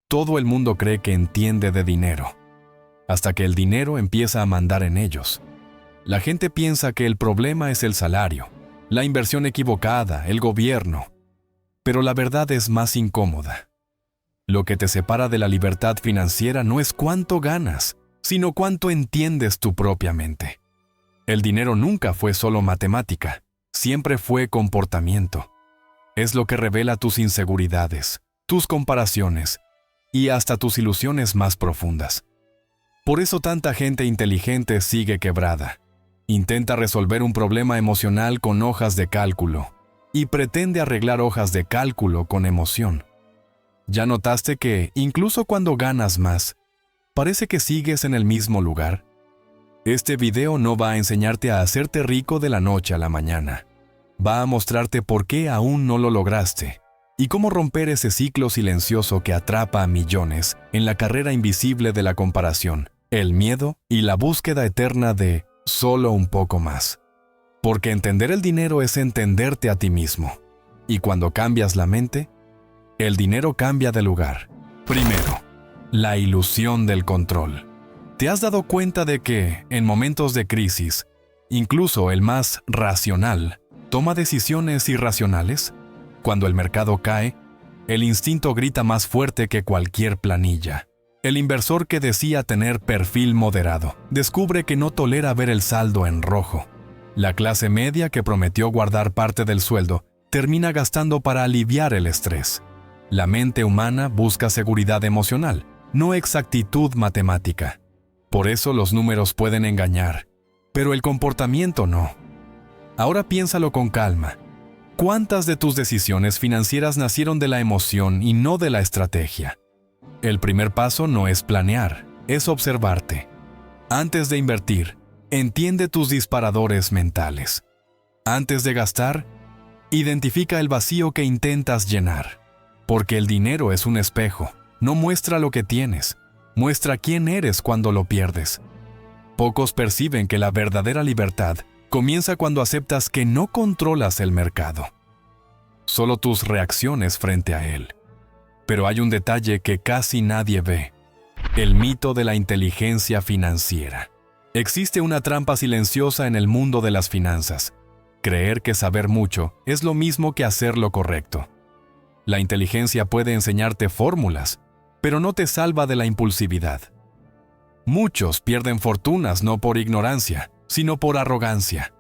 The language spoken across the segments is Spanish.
Todo el mundo cree que entiende de dinero, hasta que el dinero empieza a mandar en ellos. La gente piensa que el problema es el salario, la inversión equivocada, el gobierno. Pero la verdad es más incómoda. Lo que te separa de la libertad financiera no es cuánto ganas, sino cuánto entiendes tu propia mente. El dinero nunca fue solo matemática, siempre fue comportamiento. Es lo que revela tus inseguridades, tus comparaciones y hasta tus ilusiones más profundas. Por eso tanta gente inteligente sigue quebrada. Intenta resolver un problema emocional con hojas de cálculo y pretende arreglar hojas de cálculo con emoción. ¿Ya notaste que, incluso cuando ganas más, parece que sigues en el mismo lugar? Este video no va a enseñarte a hacerte rico de la noche a la mañana. Va a mostrarte por qué aún no lo lograste y cómo romper ese ciclo silencioso que atrapa a millones en la carrera invisible de la comparación, el miedo y la búsqueda eterna de solo un poco más. Porque entender el dinero es entenderte a ti mismo. Y cuando cambias la mente, el dinero cambia de lugar. Primero, la ilusión del control. ¿Te has dado cuenta de que, en momentos de crisis, incluso el más racional toma decisiones irracionales? Cuando el mercado cae, el instinto grita más fuerte que cualquier planilla. El inversor que decía tener perfil moderado descubre que no tolera ver el saldo en rojo. La clase media que prometió guardar parte del sueldo termina gastando para aliviar el estrés. La mente humana busca seguridad emocional, no exactitud matemática. Por eso los números pueden engañar, pero el comportamiento no. Ahora piénsalo con calma. ¿Cuántas de tus decisiones financieras nacieron de la emoción y no de la estrategia? El primer paso no es planear, es observarte. Antes de invertir, entiende tus disparadores mentales. Antes de gastar, identifica el vacío que intentas llenar. Porque el dinero es un espejo, no muestra lo que tienes, muestra quién eres cuando lo pierdes. Pocos perciben que la verdadera libertad comienza cuando aceptas que no controlas el mercado, solo tus reacciones frente a él. Pero hay un detalle que casi nadie ve: el mito de la inteligencia financiera. Existe una trampa silenciosa en el mundo de las finanzas: creer que saber mucho es lo mismo que hacer lo correcto. La inteligencia puede enseñarte fórmulas, pero no te salva de la impulsividad. Muchos pierden fortunas no por ignorancia, sino por arrogancia.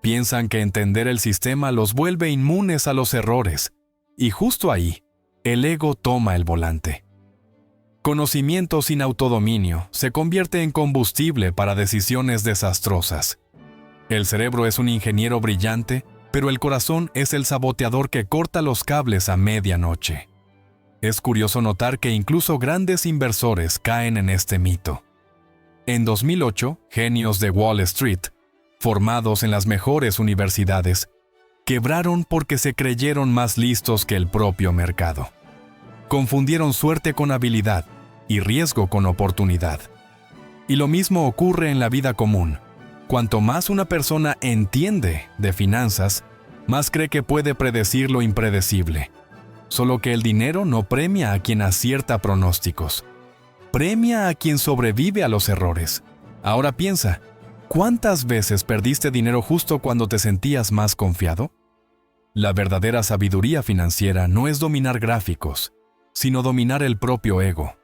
Piensan que entender el sistema los vuelve inmunes a los errores, y justo ahí, el ego toma el volante. Conocimiento sin autodominio se convierte en combustible para decisiones desastrosas. El cerebro es un ingeniero brillante, pero el corazón es el saboteador que corta los cables a medianoche. Es curioso notar que incluso grandes inversores caen en este mito. En 2008, genios de Wall Street, formados en las mejores universidades, quebraron porque se creyeron más listos que el propio mercado. Confundieron suerte con habilidad y riesgo con oportunidad. Y lo mismo ocurre en la vida común. Cuanto más una persona entiende de finanzas, más cree que puede predecir lo impredecible. Solo que el dinero no premia a quien acierta pronósticos. Premia a quien sobrevive a los errores. Ahora piensa, ¿cuántas veces perdiste dinero justo cuando te sentías más confiado? La verdadera sabiduría financiera no es dominar gráficos, sino dominar el propio ego.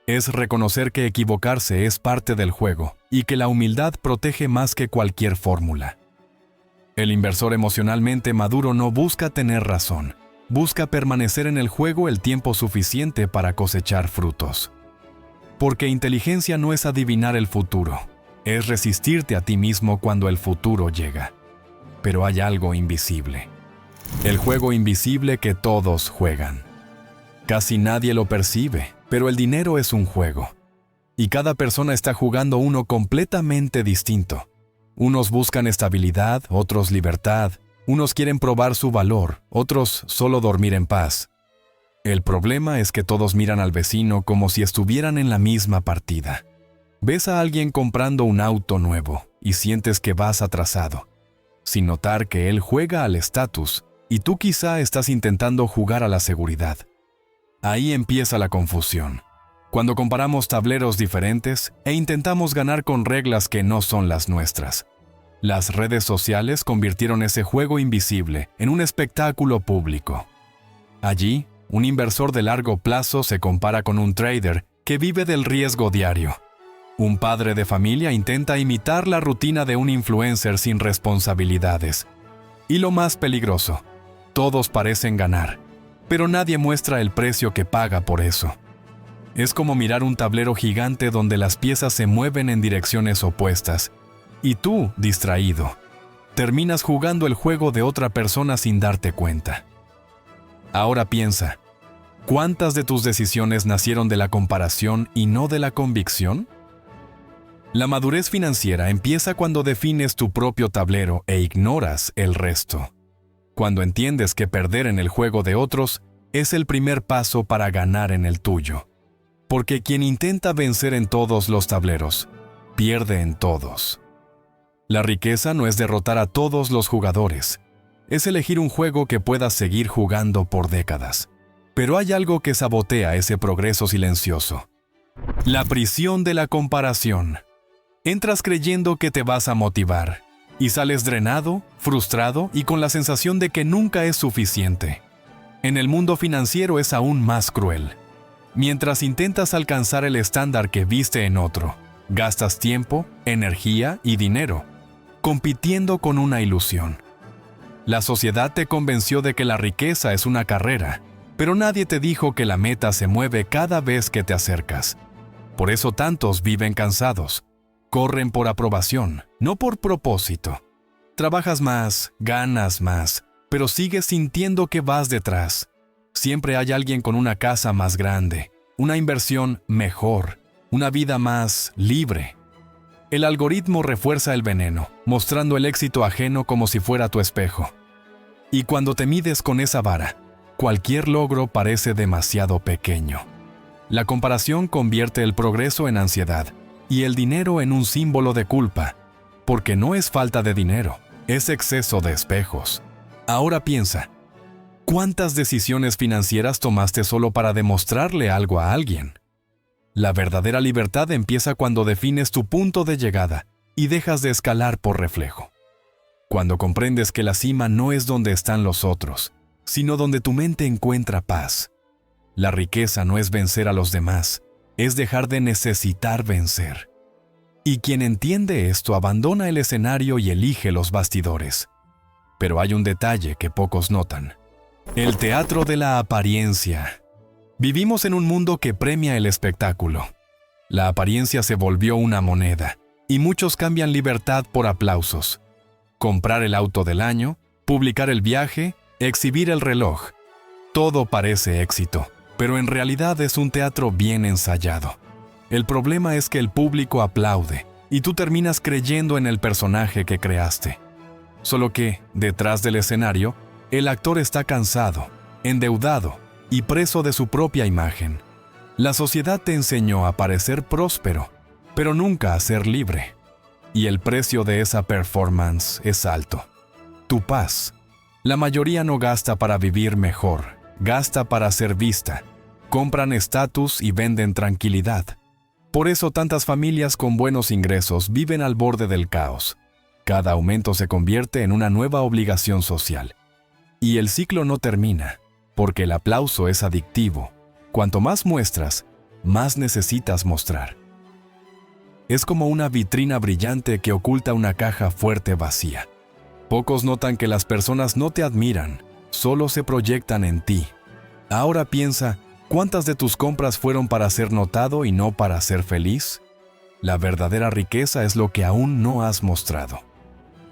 Es reconocer que equivocarse es parte del juego y que la humildad protege más que cualquier fórmula. El inversor emocionalmente maduro no busca tener razón, busca permanecer en el juego el tiempo suficiente para cosechar frutos. Porque inteligencia no es adivinar el futuro, es resistirte a ti mismo cuando el futuro llega. Pero hay algo invisible. El juego invisible que todos juegan. Casi nadie lo percibe, pero el dinero es un juego. Y cada persona está jugando uno completamente distinto. Unos buscan estabilidad, otros libertad. Unos quieren probar su valor, otros solo dormir en paz. El problema es que todos miran al vecino como si estuvieran en la misma partida. Ves a alguien comprando un auto nuevo y sientes que vas atrasado, sin notar que él juega al estatus y tú quizá estás intentando jugar a la seguridad. Ahí empieza la confusión. Cuando comparamos tableros diferentes e intentamos ganar con reglas que no son las nuestras. Las redes sociales convirtieron ese juego invisible en un espectáculo público. Allí, un inversor de largo plazo se compara con un trader que vive del riesgo diario. Un padre de familia intenta imitar la rutina de un influencer sin responsabilidades. Y lo más peligroso, todos parecen ganar, pero nadie muestra el precio que paga por eso. Es como mirar un tablero gigante donde las piezas se mueven en direcciones opuestas, y tú, distraído, terminas jugando el juego de otra persona sin darte cuenta. Ahora piensa, ¿cuántas de tus decisiones nacieron de la comparación y no de la convicción? La madurez financiera empieza cuando defines tu propio tablero e ignoras el resto. Cuando entiendes que perder en el juego de otros es el primer paso para ganar en el tuyo. Porque quien intenta vencer en todos los tableros, pierde en todos. La riqueza no es derrotar a todos los jugadores, es elegir un juego que puedas seguir jugando por décadas. Pero hay algo que sabotea ese progreso silencioso. La prisión de la comparación. Entras creyendo que te vas a motivar, y sales drenado, frustrado y con la sensación de que nunca es suficiente. En el mundo financiero es aún más cruel. Mientras intentas alcanzar el estándar que viste en otro, gastas tiempo, energía y dinero, compitiendo con una ilusión. La sociedad te convenció de que la riqueza es una carrera, pero nadie te dijo que la meta se mueve cada vez que te acercas. Por eso tantos viven cansados. Corren por aprobación, no por propósito. Trabajas más, ganas más, pero sigues sintiendo que vas detrás. Siempre hay alguien con una casa más grande, una inversión mejor, una vida más libre. El algoritmo refuerza el veneno, mostrando el éxito ajeno como si fuera tu espejo. Y cuando te mides con esa vara, cualquier logro parece demasiado pequeño. La comparación convierte el progreso en ansiedad y el dinero en un símbolo de culpa, porque no es falta de dinero, es exceso de espejos. Ahora piensa, ¿cuántas decisiones financieras tomaste solo para demostrarle algo a alguien? La verdadera libertad empieza cuando defines tu punto de llegada y dejas de escalar por reflejo. Cuando comprendes que la cima no es donde están los otros, sino donde tu mente encuentra paz. La riqueza no es vencer a los demás, es dejar de necesitar vencer. Y quien entiende esto abandona el escenario y elige los bastidores. Pero hay un detalle que pocos notan. El teatro de la apariencia. Vivimos en un mundo que premia el espectáculo. La apariencia se volvió una moneda, y muchos cambian libertad por aplausos. Comprar el auto del año, publicar el viaje, exhibir el reloj. Todo parece éxito, pero en realidad es un teatro bien ensayado. El problema es que el público aplaude, y tú terminas creyendo en el personaje que creaste. Solo que, detrás del escenario, el actor está cansado, endeudado y preso de su propia imagen. La sociedad te enseñó a parecer próspero, pero nunca a ser libre. Y el precio de esa performance es alto. Tu paz. La mayoría no gasta para vivir mejor, gasta para ser vista. Compran estatus y venden tranquilidad. Por eso tantas familias con buenos ingresos viven al borde del caos. Cada aumento se convierte en una nueva obligación social. Y el ciclo no termina, porque el aplauso es adictivo. Cuanto más muestras, más necesitas mostrar. Es como una vitrina brillante que oculta una caja fuerte vacía. Pocos notan que las personas no te admiran, solo se proyectan en ti. Ahora piensa, ¿cuántas de tus compras fueron para ser notado y no para ser feliz? La verdadera riqueza es lo que aún no has mostrado.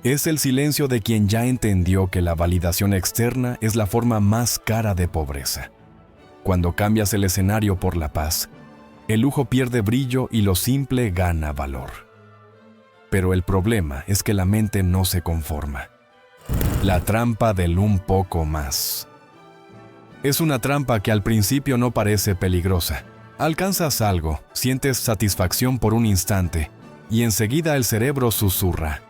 Es el silencio de quien ya entendió que la validación externa es la forma más cara de pobreza. Cuando cambias el escenario por la paz, el lujo pierde brillo y lo simple gana valor. Pero el problema es que la mente no se conforma. La trampa del un poco más. Es una trampa que al principio no parece peligrosa. Alcanzas algo, sientes satisfacción por un instante, y enseguida el cerebro susurra: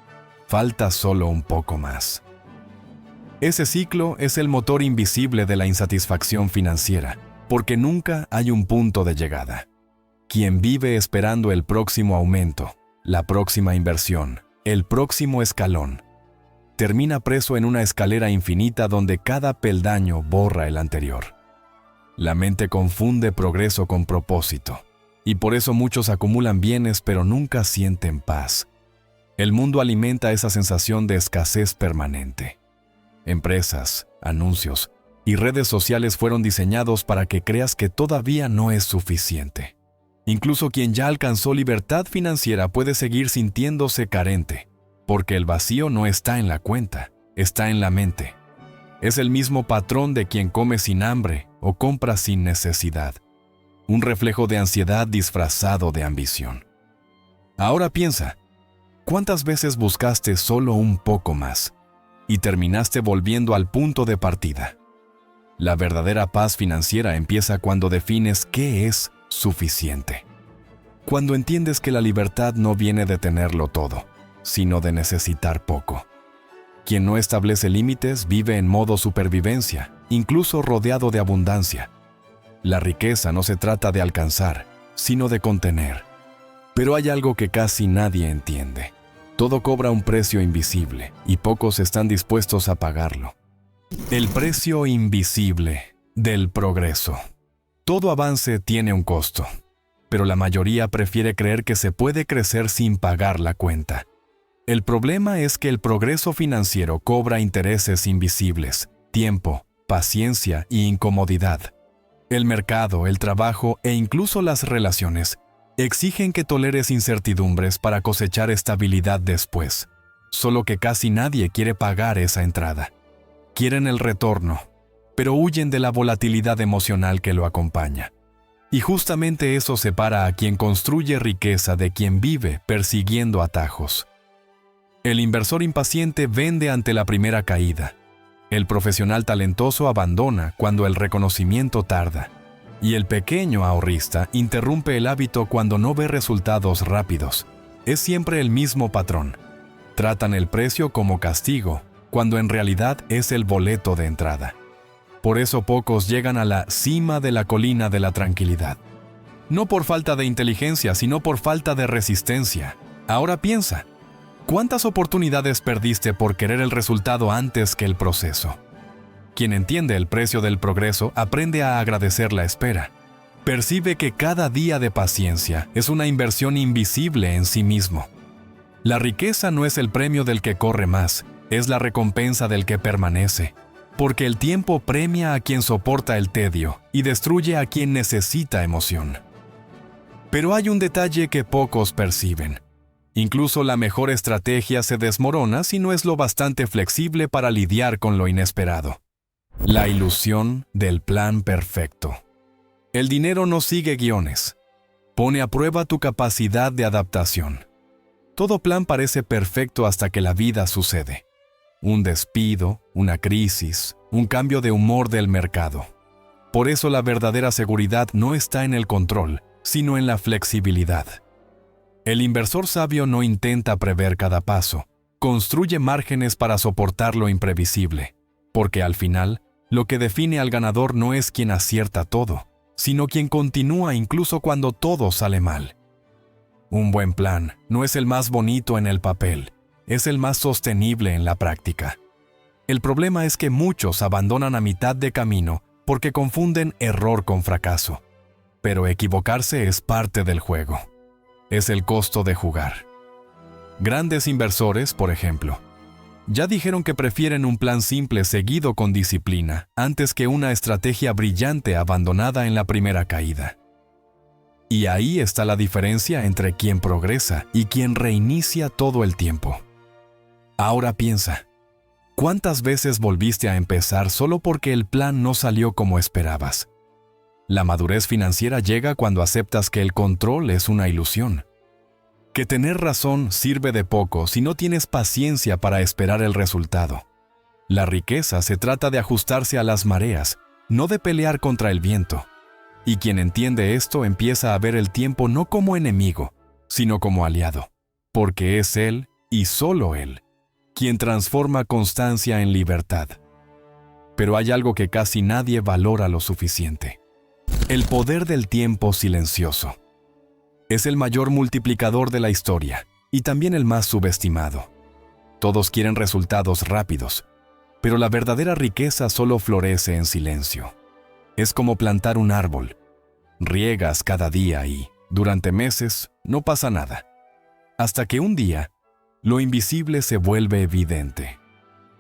falta solo un poco más. Ese ciclo es el motor invisible de la insatisfacción financiera, porque nunca hay un punto de llegada. Quien vive esperando el próximo aumento, la próxima inversión, el próximo escalón, termina preso en una escalera infinita donde cada peldaño borra el anterior. La mente confunde progreso con propósito, y por eso muchos acumulan bienes pero nunca sienten paz. El mundo alimenta esa sensación de escasez permanente. Empresas, anuncios y redes sociales fueron diseñados para que creas que todavía no es suficiente. Incluso quien ya alcanzó libertad financiera puede seguir sintiéndose carente, porque el vacío no está en la cuenta, está en la mente. Es el mismo patrón de quien come sin hambre o compra sin necesidad. Un reflejo de ansiedad disfrazado de ambición. Ahora piensa, ¿cuántas veces buscaste solo un poco más y terminaste volviendo al punto de partida? La verdadera paz financiera empieza cuando defines qué es suficiente. Cuando entiendes que la libertad no viene de tenerlo todo, sino de necesitar poco. Quien no establece límites vive en modo supervivencia, incluso rodeado de abundancia. La riqueza no se trata de alcanzar, sino de contener. Pero hay algo que casi nadie entiende. Todo cobra un precio invisible y pocos están dispuestos a pagarlo. El precio invisible del progreso. Todo avance tiene un costo, pero la mayoría prefiere creer que se puede crecer sin pagar la cuenta. El problema es que el progreso financiero cobra intereses invisibles, tiempo, paciencia y incomodidad. El mercado, el trabajo e incluso las relaciones exigen que toleres incertidumbres para cosechar estabilidad después, solo que casi nadie quiere pagar esa entrada. Quieren el retorno, pero huyen de la volatilidad emocional que lo acompaña. Y justamente eso separa a quien construye riqueza de quien vive persiguiendo atajos. El inversor impaciente vende ante la primera caída. El profesional talentoso abandona cuando el reconocimiento tarda. Y el pequeño ahorrista interrumpe el hábito cuando no ve resultados rápidos. Es siempre el mismo patrón. Tratan el precio como castigo, cuando en realidad es el boleto de entrada. Por eso pocos llegan a la cima de la colina de la tranquilidad. No por falta de inteligencia, sino por falta de resistencia. Ahora piensa, ¿cuántas oportunidades perdiste por querer el resultado antes que el proceso? Quien entiende el precio del progreso aprende a agradecer la espera. Percibe que cada día de paciencia es una inversión invisible en sí mismo. La riqueza no es el premio del que corre más, es la recompensa del que permanece, porque el tiempo premia a quien soporta el tedio y destruye a quien necesita emoción. Pero hay un detalle que pocos perciben. Incluso la mejor estrategia se desmorona si no es lo bastante flexible para lidiar con lo inesperado. La ilusión del plan perfecto. El dinero no sigue guiones. Pone a prueba tu capacidad de adaptación. Todo plan parece perfecto hasta que la vida sucede. Un despido, una crisis, un cambio de humor del mercado. Por eso la verdadera seguridad no está en el control, sino en la flexibilidad. El inversor sabio no intenta prever cada paso, construye márgenes para soportar lo imprevisible, porque al final, lo que define al ganador no es quien acierta todo, sino quien continúa incluso cuando todo sale mal. Un buen plan no es el más bonito en el papel, es el más sostenible en la práctica. El problema es que muchos abandonan a mitad de camino porque confunden error con fracaso. Pero equivocarse es parte del juego. Es el costo de jugar. Grandes inversores, por ejemplo, ya dijeron que prefieren un plan simple seguido con disciplina antes que una estrategia brillante abandonada en la primera caída. Y ahí está la diferencia entre quien progresa y quien reinicia todo el tiempo. Ahora piensa, ¿cuántas veces volviste a empezar solo porque el plan no salió como esperabas? La madurez financiera llega cuando aceptas que el control es una ilusión. Que tener razón sirve de poco si no tienes paciencia para esperar el resultado. La riqueza se trata de ajustarse a las mareas, no de pelear contra el viento. Y quien entiende esto empieza a ver el tiempo no como enemigo, sino como aliado, porque es él y solo él quien transforma constancia en libertad. Pero hay algo que casi nadie valora lo suficiente: El poder del tiempo silencioso. Es el mayor multiplicador de la historia y también el más subestimado. Todos quieren resultados rápidos, pero la verdadera riqueza solo florece en silencio. Es como plantar un árbol. Riegas cada día y, durante meses, no pasa nada. Hasta que un día, lo invisible se vuelve evidente.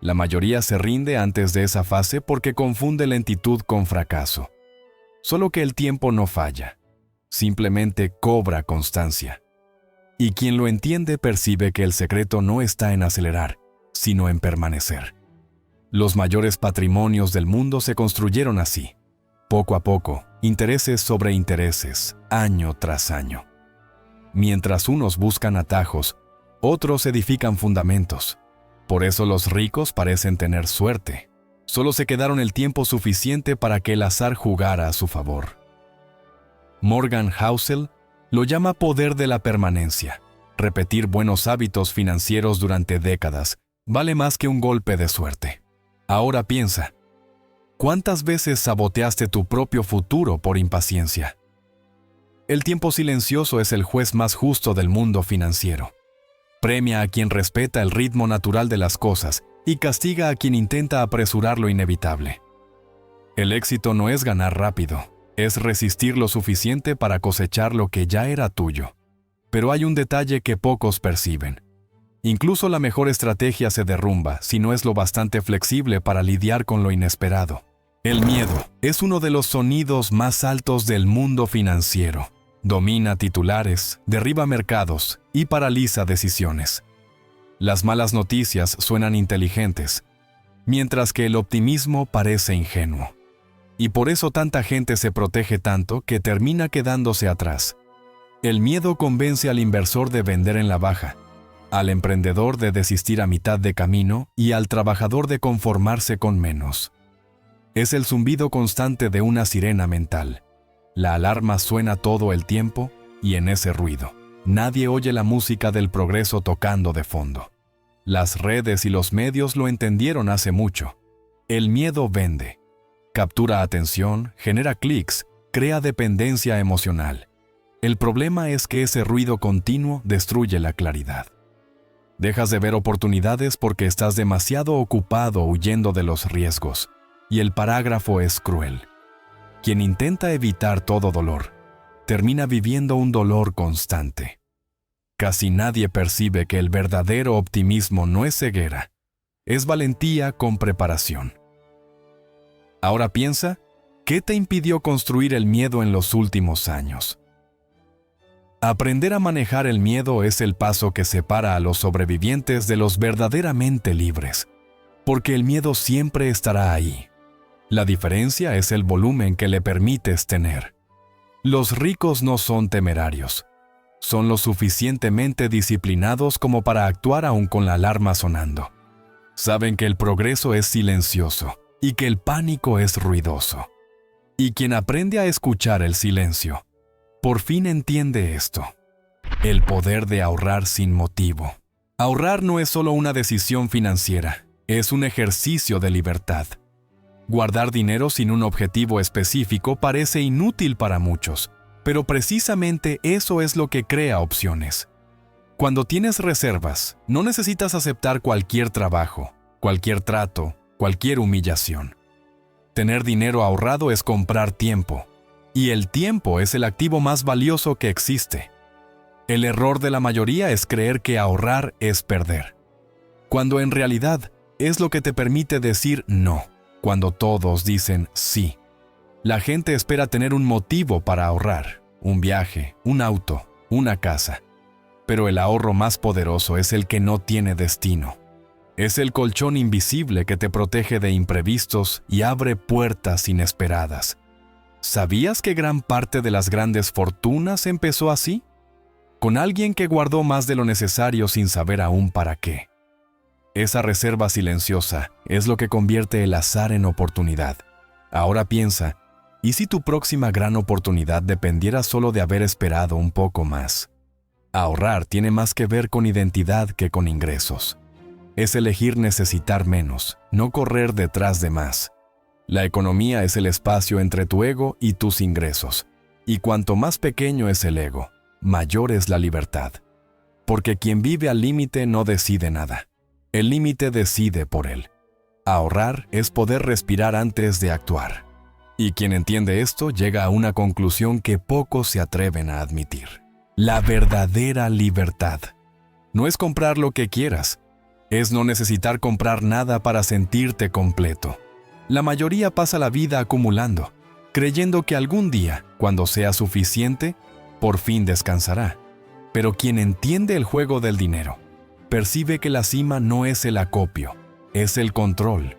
La mayoría se rinde antes de esa fase porque confunde lentitud con fracaso. Solo que el tiempo no falla, simplemente cobra constancia. Y quien lo entiende percibe que el secreto no está en acelerar, sino en permanecer. Los mayores patrimonios del mundo se construyeron así, poco a poco, intereses sobre intereses, año tras año. Mientras unos buscan atajos, otros edifican fundamentos. Por eso los ricos parecen tener suerte. Solo se quedaron el tiempo suficiente para que el azar jugara a su favor. Morgan Housel lo llama poder de la permanencia. Repetir buenos hábitos financieros durante décadas vale más que un golpe de suerte. Ahora piensa, ¿cuántas veces saboteaste tu propio futuro por impaciencia? El tiempo silencioso es el juez más justo del mundo financiero. Premia a quien respeta el ritmo natural de las cosas y castiga a quien intenta apresurar lo inevitable. El éxito no es ganar rápido, es resistir lo suficiente para cosechar lo que ya era tuyo. Pero hay un detalle que pocos perciben. Incluso la mejor estrategia se derrumba si no es lo bastante flexible para lidiar con lo inesperado. El miedo es uno de los sonidos más altos del mundo financiero. Domina titulares, derriba mercados y paraliza decisiones. Las malas noticias suenan inteligentes, mientras que el optimismo parece ingenuo. Y por eso tanta gente se protege tanto que termina quedándose atrás. El miedo convence al inversor de vender en la baja, al emprendedor de desistir a mitad de camino y al trabajador de conformarse con menos. Es el zumbido constante de una sirena mental. La alarma suena todo el tiempo y en ese ruido, nadie oye la música del progreso tocando de fondo. Las redes y los medios lo entendieron hace mucho. El miedo vende. Captura atención, genera clics, crea dependencia emocional. El problema es que ese ruido continuo destruye la claridad. Dejas de ver oportunidades porque estás demasiado ocupado huyendo de los riesgos. Y el parágrafo es cruel. Quien intenta evitar todo dolor, termina viviendo un dolor constante. Casi nadie percibe que el verdadero optimismo no es ceguera, es valentía con preparación. Ahora piensa, ¿qué te impidió construir el miedo en los últimos años? Aprender a manejar el miedo es el paso que separa a los sobrevivientes de los verdaderamente libres, porque el miedo siempre estará ahí. La diferencia es el volumen que le permites tener. Los ricos no son temerarios. Son lo suficientemente disciplinados como para actuar aún con la alarma sonando. Saben que el progreso es silencioso y que el pánico es ruidoso. Y quien aprende a escuchar el silencio, por fin entiende esto. El poder de ahorrar sin motivo. Ahorrar no es solo una decisión financiera, es un ejercicio de libertad. Guardar dinero sin un objetivo específico parece inútil para muchos, pero precisamente eso es lo que crea opciones. Cuando tienes reservas, no necesitas aceptar cualquier trabajo, cualquier trato, cualquier humillación. Tener dinero ahorrado es comprar tiempo, y el tiempo es el activo más valioso que existe. El error de la mayoría es creer que ahorrar es perder, cuando en realidad es lo que te permite decir no. Cuando todos dicen sí. La gente espera tener un motivo para ahorrar, un viaje, un auto, una casa. Pero el ahorro más poderoso es el que no tiene destino. Es el colchón invisible que te protege de imprevistos y abre puertas inesperadas. ¿Sabías que gran parte de las grandes fortunas empezó así? Con alguien que guardó más de lo necesario sin saber aún para qué. Esa reserva silenciosa es lo que convierte el azar en oportunidad. Ahora piensa, ¿y si tu próxima gran oportunidad dependiera solo de haber esperado un poco más? Ahorrar tiene más que ver con identidad que con ingresos. Es elegir necesitar menos, no correr detrás de más. La economía es el espacio entre tu ego y tus ingresos, y cuanto más pequeño es el ego, mayor es la libertad. Porque quien vive al límite no decide nada. El límite decide por él. Ahorrar es poder respirar antes de actuar. Y quien entiende esto llega a una conclusión que pocos se atreven a admitir. La verdadera libertad no es comprar lo que quieras, es no necesitar comprar nada para sentirte completo. La mayoría pasa la vida acumulando, creyendo que algún día, cuando sea suficiente, por fin descansará. Pero quien entiende el juego del dinero, percibe que la cima no es el acopio, es el control.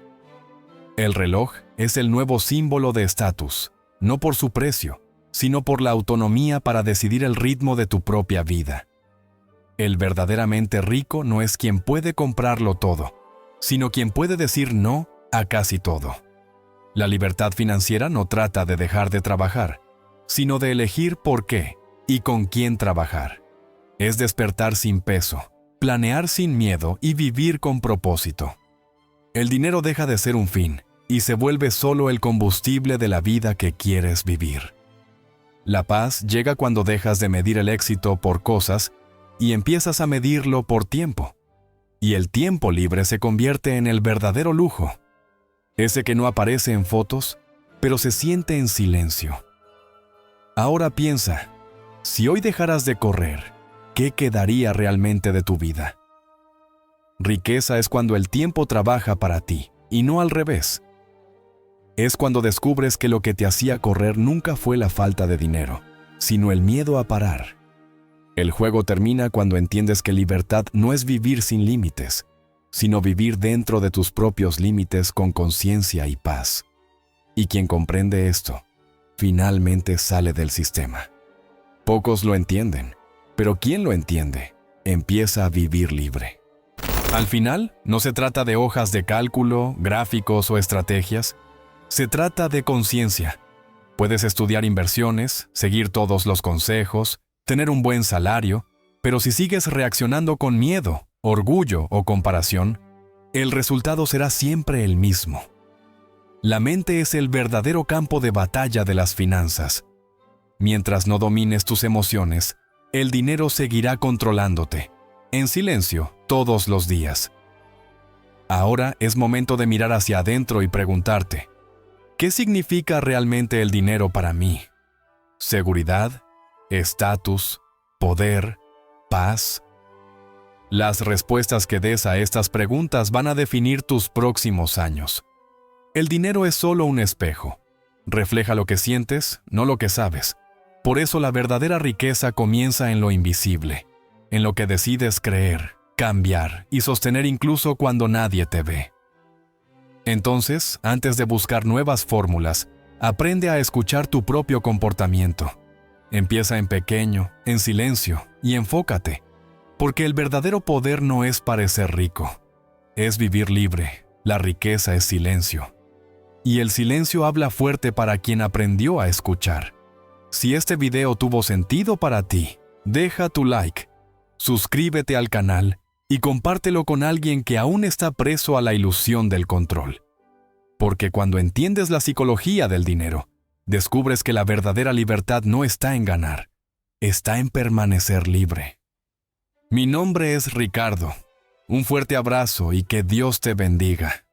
El reloj es el nuevo símbolo de estatus, no por su precio, sino por la autonomía para decidir el ritmo de tu propia vida. El verdaderamente rico no es quien puede comprarlo todo, sino quien puede decir no a casi todo. La libertad financiera no trata de dejar de trabajar, sino de elegir por qué y con quién trabajar. Es despertar sin peso, planear sin miedo y vivir con propósito. El dinero deja de ser un fin y se vuelve solo el combustible de la vida que quieres vivir. La paz llega cuando dejas de medir el éxito por cosas y empiezas a medirlo por tiempo. Y el tiempo libre se convierte en el verdadero lujo. Ese que no aparece en fotos, pero se siente en silencio. Ahora piensa, si hoy dejaras de correr, ¿qué quedaría realmente de tu vida? Riqueza es cuando el tiempo trabaja para ti, y no al revés. Es cuando descubres que lo que te hacía correr nunca fue la falta de dinero, sino el miedo a parar. El juego termina cuando entiendes que libertad no es vivir sin límites, sino vivir dentro de tus propios límites con conciencia y paz. Y quien comprende esto, finalmente sale del sistema. Pocos lo entienden, pero quien lo entiende, empieza a vivir libre. Al final, no se trata de hojas de cálculo, gráficos o estrategias, se trata de conciencia. Puedes estudiar inversiones, seguir todos los consejos, tener un buen salario, pero si sigues reaccionando con miedo, orgullo o comparación, el resultado será siempre el mismo. La mente es el verdadero campo de batalla de las finanzas. Mientras no domines tus emociones, el dinero seguirá controlándote, en silencio, todos los días. Ahora es momento de mirar hacia adentro y preguntarte, ¿qué significa realmente el dinero para mí? ¿Seguridad? ¿Estatus? ¿Poder? ¿Paz? Las respuestas que des a estas preguntas van a definir tus próximos años. El dinero es solo un espejo. Refleja lo que sientes, no lo que sabes. Por eso la verdadera riqueza comienza en lo invisible, en lo que decides creer, cambiar y sostener incluso cuando nadie te ve. Entonces, antes de buscar nuevas fórmulas, aprende a escuchar tu propio comportamiento. Empieza en pequeño, en silencio y enfócate. Porque el verdadero poder no es parecer rico, es vivir libre. La riqueza es silencio. Y el silencio habla fuerte para quien aprendió a escuchar. Si este video tuvo sentido para ti, deja tu like, suscríbete al canal y compártelo con alguien que aún está preso a la ilusión del control. Porque cuando entiendes la psicología del dinero, descubres que la verdadera libertad no está en ganar, está en permanecer libre. Mi nombre es Ricardo. Un fuerte abrazo y que Dios te bendiga.